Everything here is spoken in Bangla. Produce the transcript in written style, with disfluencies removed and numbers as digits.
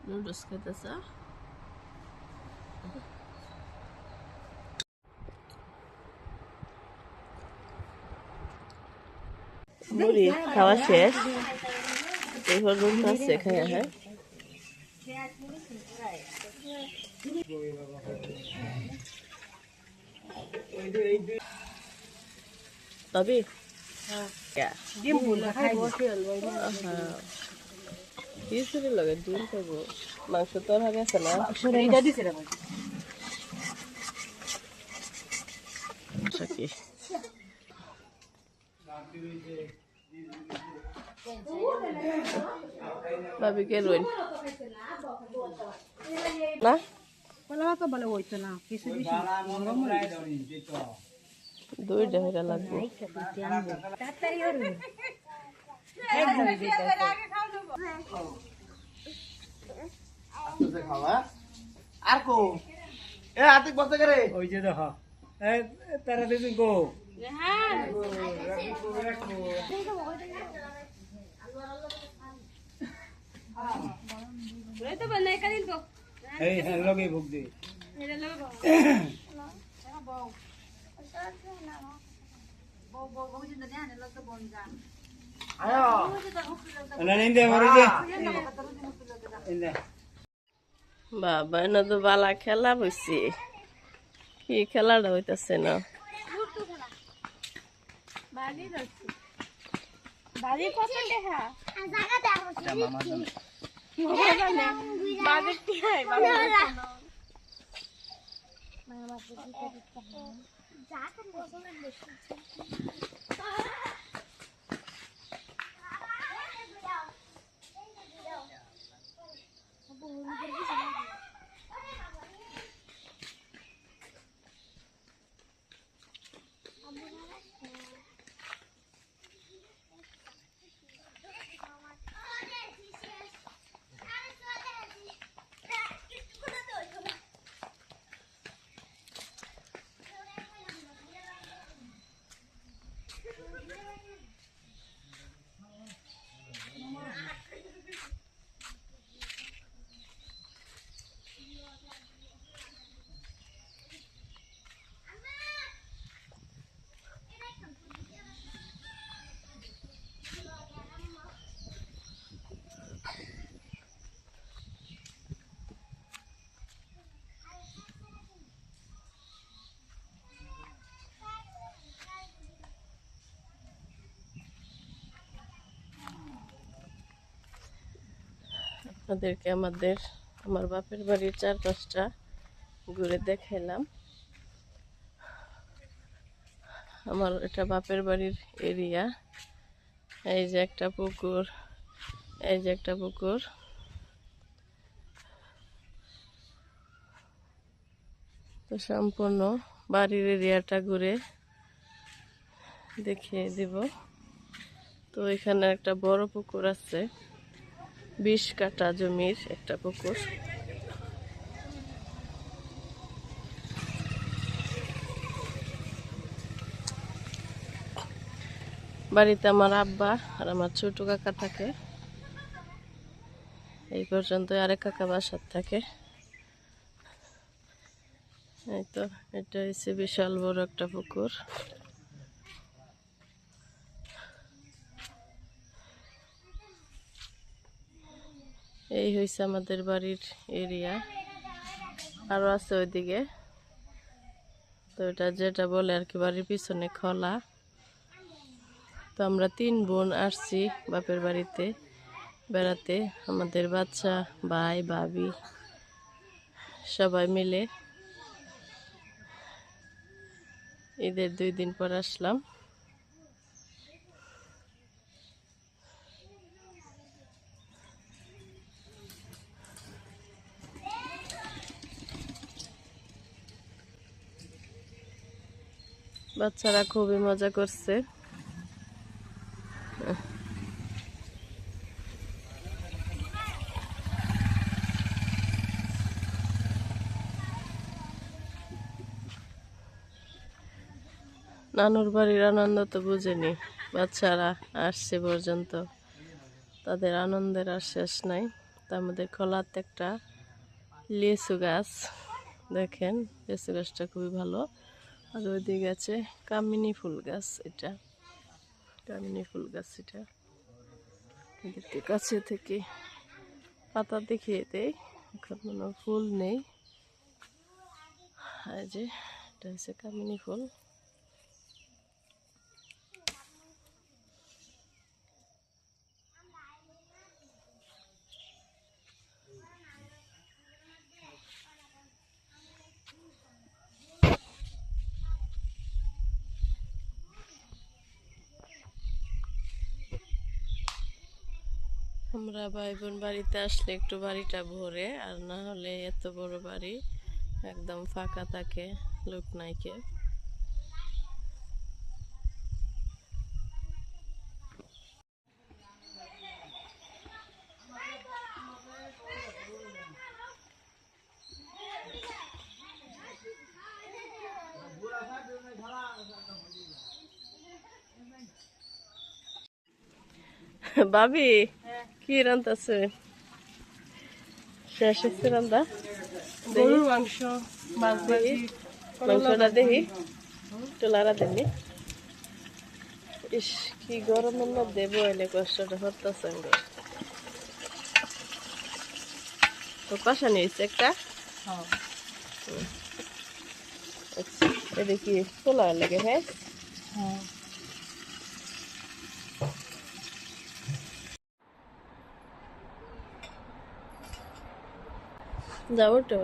নুডলস খেতেছে। মুড়ি খাওয়া শেষ, এবার রুম আছে খায়। হ্যাঁ তবে খিচুড়ি লগে ডিম খাবো, মাংস তরকারি আছে না? কি ভাবি কে রইন না বলে হইতো না কিছু দুইটা হইরা লাগবে। আর কো এ আতিক বসতে করে ওই যে দেখো তারা দিন গো এই হ্যাঁ লগে ভোগ দে বাবা এনে তো বালা খেলা বসছি, কি খেলাটা হইতেছে না? আপনাদেরকে আমার বাপের বাড়ির চারপাশটা ঘুরে দেখাইলাম। আমার এটা বাপের বাড়ির এরিয়া। এই যে একটা পুকুর, এই যে একটা পুকুর। তো সম্পূর্ণ বাড়ির এরিয়াটা ঘুরে দেখিয়ে দিব। তো এখানে একটা বড় পুকুর আছে, 20 কাঠা জমির একটা পুকুর। বাড়িতে আমার আব্বা আর আমার ছোট কাকা থাকে, এই পর্যন্ত আরেক কাকা বাসার থাকে। এই তো এটা হচ্ছে বিশাল বড় একটা পুকুর। এই হয়েছে আমাদের বাড়ির এরিয়া, আরো আছে ওইদিকে। তো এটা যেটা বলে আর কি বাড়ির পিছনে খোলা। তো আমরা 3 বোন আসছি বাপের বাড়িতে বেড়াতে, আমাদের বাচ্চা ভাই ভাবি সবাই মিলে। ঈদের 2 দিন পর আসলাম। বাচ্চারা খুবই মজা করছে। নানুর বাড়ির আনন্দ তো বুঝেনি, বাচ্চারা আসছে পর্যন্ত, তাদের আনন্দের আর শেষ নাই। তার মধ্যে খোলাতে একটা লিচু গাছ, দেখেন লিচু গাছটা খুবই ভালো। আর ওইদিকে আছে কামিনী ফুল গাছ, এটা কামিনী ফুল গাছ, এটা দেখতে কাছে থেকে পাতা দেখিয়ে দেয়, এখন কোনো ফুল নেই। আর যে এটা হচ্ছে কামিনী ফুল। আমরা ভাই বোন বাড়িতে আসলে একটু বাড়িটা ভরে, আর না হলে এত বড় বাড়ি একদম ফাঁকা থাকে, লোক নাই কে। ভাবি কি রান্তাছে? শেষ হচ্ছে রান্না? গরুর মাংস, মাছ ভাজি, মাংসটা দেখি তোলারা দেনি। ইস কি গরমের মধ্যে বইলে কষ্টটা হতেছে। তো কষা নিয়েছে একটা। আচ্ছা, এটা কি তোলা লাগে? হ্যাঁ, যাবো তো।